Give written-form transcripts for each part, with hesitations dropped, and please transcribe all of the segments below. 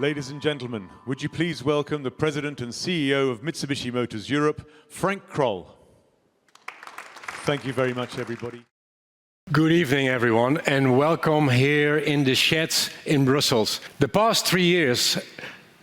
Ladies and gentlemen, would you please welcome the President and CEO of Mitsubishi Motors Europe, Frank Kroll. Thank you very much, everybody. Good evening, everyone, and welcome here in the sheds in Brussels. The past 3 years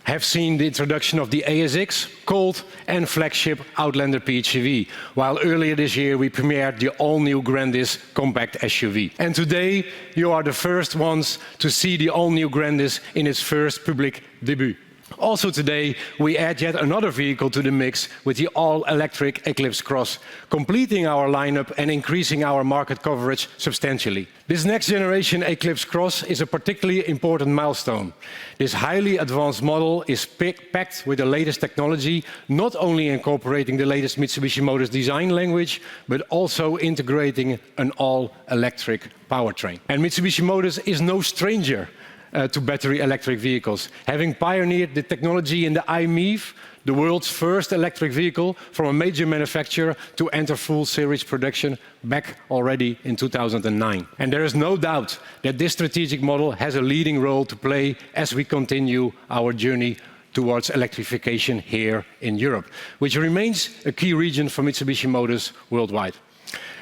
have seen the introduction of the ASX, Colt and flagship Outlander PHEV, while earlier this year we premiered the all-new Grandis compact SUV. And today you are the first ones to see the all-new Grandis in its first public debut. Also today, we add yet another vehicle to the mix with the all-electric Eclipse Cross, completing our lineup and increasing our market coverage substantially. This next generation Eclipse Cross is a particularly important milestone. This highly advanced model is packed with the latest technology, not only incorporating the latest Mitsubishi Motors design language, but also integrating an all-electric powertrain. And Mitsubishi Motors is no stranger to battery electric vehicles, having pioneered the technology in the iMEV, the world's first electric vehicle from a major manufacturer to enter full series production back already in 2009. And there is no doubt that this strategic model has a leading role to play as we continue our journey towards electrification here in Europe, which remains a key region for Mitsubishi Motors worldwide.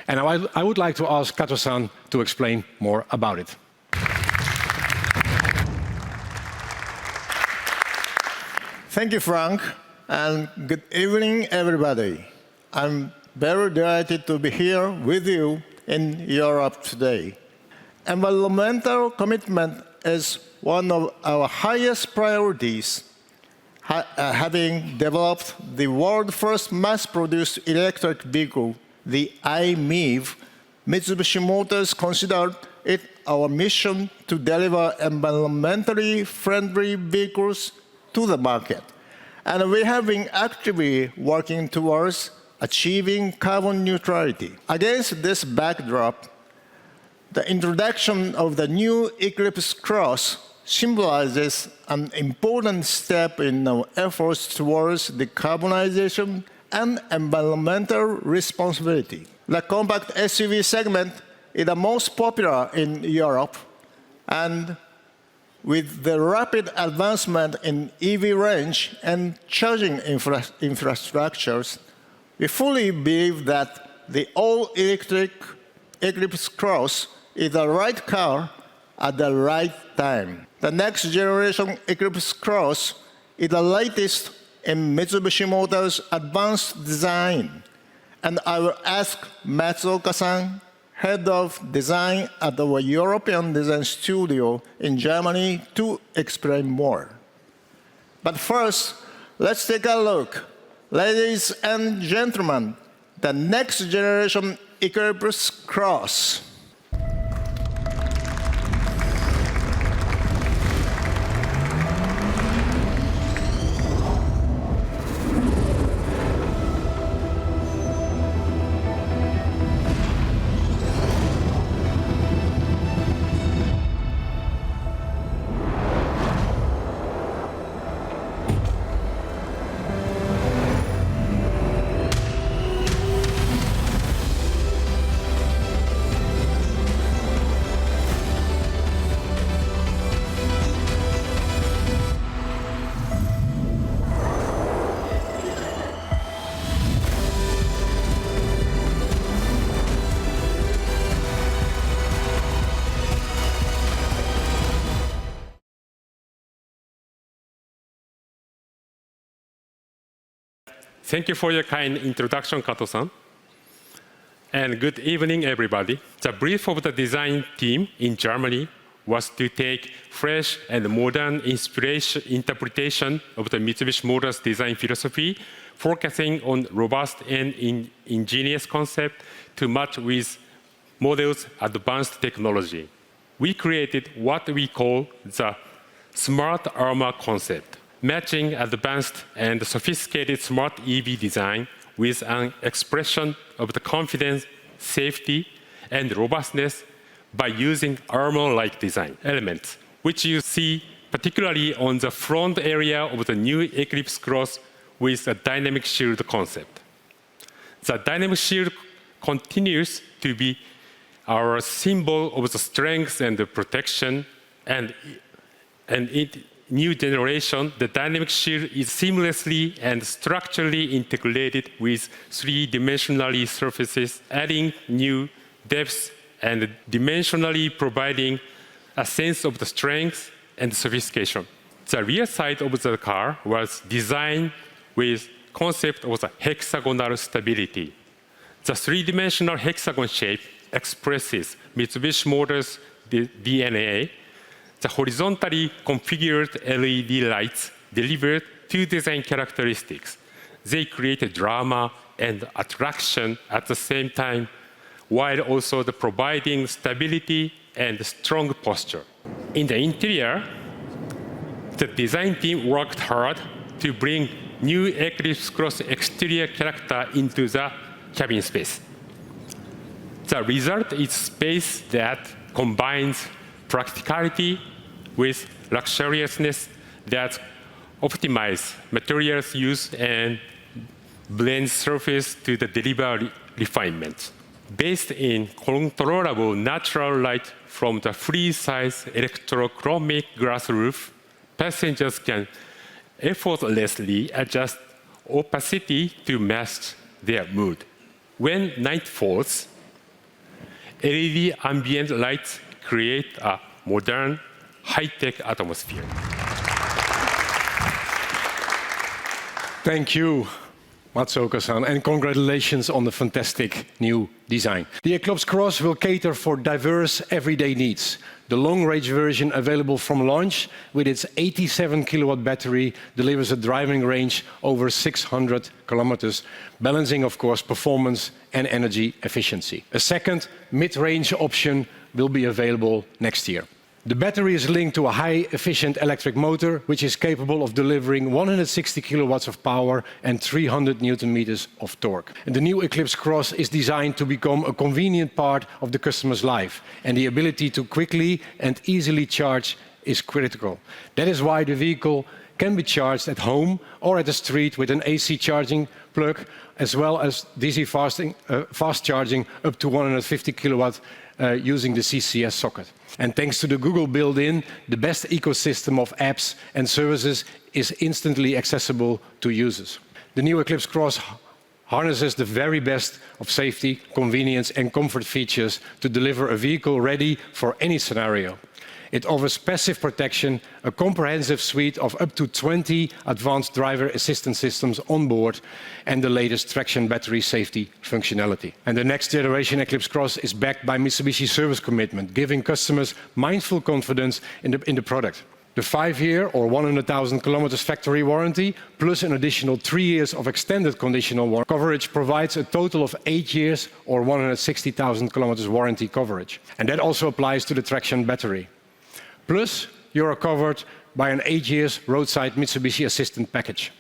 And I would like to ask Kato-san to explain more about it. Thank you, Frank, and good evening, everybody. I'm very delighted to be here with you in Europe today. Environmental commitment is one of our highest priorities. Having developed the world's first mass-produced electric vehicle, the iMEV, Mitsubishi Motors considered it our mission to deliver environmentally friendly vehicles to the market. And we have been actively working towards achieving carbon neutrality. Against this backdrop, the introduction of the new Eclipse Cross symbolizes an important step in our efforts towards decarbonization and environmental responsibility. The compact SUV segment is the most popular in Europe, and with the rapid advancement in EV range and charging infrastructures, we fully believe that the all-electric Eclipse Cross is the right car at the right time. The next generation Eclipse Cross is the latest in Mitsubishi Motors' advanced design, and I will ask Matsuoka-san, Head of Design at our European Design Studio in Germany, to explain more. But first, let's take a look. Ladies and gentlemen, the next generation Eclipse Cross. Thank you for your kind introduction, Kato-san. And good evening, everybody. The brief of the design team in Germany was to take fresh and modern interpretation of the Mitsubishi Motors design philosophy, focusing on robust and ingenious concept to match with model's advanced technology. We created what we call the smart armor concept, matching advanced and sophisticated smart EV design with an expression of the confidence, safety, and robustness by using armor-like design elements, which you see particularly on the front area of the new Eclipse Cross with a dynamic shield concept. The dynamic shield continues to be our symbol of the strength and the protection, and it new generation, the dynamic shield is seamlessly and structurally integrated with three-dimensionally surfaces, adding new depths and dimensionally providing a sense of the strength and sophistication. The rear side of the car was designed with concept of the hexagonal stability. The three-dimensional hexagon shape expresses Mitsubishi Motors' DNA. The horizontally configured LED lights delivered two design characteristics. They create drama and attraction at the same time, while also providing stability and strong posture. In the interior, the design team worked hard to bring new Eclipse Cross exterior character into the cabin space. The result is space that combines practicality with luxuriousness that optimize materials use and blends surface to the deliver refinement. Based in controllable natural light from the free-size electrochromic glass roof, passengers can effortlessly adjust opacity to match their mood. When night falls, LED ambient lights create a modern, high-tech atmosphere. Thank you, Matsuoka-san, and congratulations on the fantastic new design. The Eclipse Cross will cater for diverse everyday needs. The long-range version available from launch with its 87 kilowatt battery delivers a driving range over 600 kilometers, balancing, of course, performance and energy efficiency. A second mid-range option will be available next year. The battery is linked to a high-efficient electric motor, which is capable of delivering 160 kilowatts of power and 300 Newton meters of torque. And the new Eclipse Cross is designed to become a convenient part of the customer's life, and the ability to quickly and easily charge is critical. That is why the vehicle can be charged at home or at the street with an AC charging plug, as well as DC fast charging up to 150 kilowatt using the CCS socket. And thanks to the Google built-in, the best ecosystem of apps and services is instantly accessible to users. The new Eclipse Cross harnesses the very best of safety, convenience and comfort features to deliver a vehicle ready for any scenario. It offers passive protection, a comprehensive suite of up to 20 advanced driver assistance systems on board, and the latest traction battery safety functionality. And the next generation Eclipse Cross is backed by Mitsubishi service commitment, giving customers mindful confidence in the product. The 5-year or 100,000 kilometers factory warranty, plus an additional 3 years of extended conditional warranty coverage provides a total of 8 years or 160,000 kilometers warranty coverage. And that also applies to the traction battery. Plus, you are covered by an 8-year roadside Mitsubishi assistance package.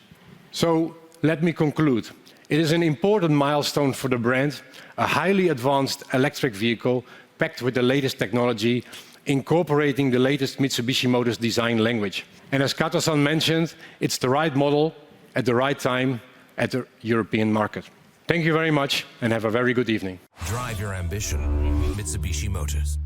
So, let me conclude. It is an important milestone for the brand, a highly advanced electric vehicle packed with the latest technology, incorporating the latest Mitsubishi Motors design language. And as Kato-san mentioned, it's the right model at the right time at the European market. Thank you very much and have a very good evening. Drive your ambition, Mitsubishi Motors.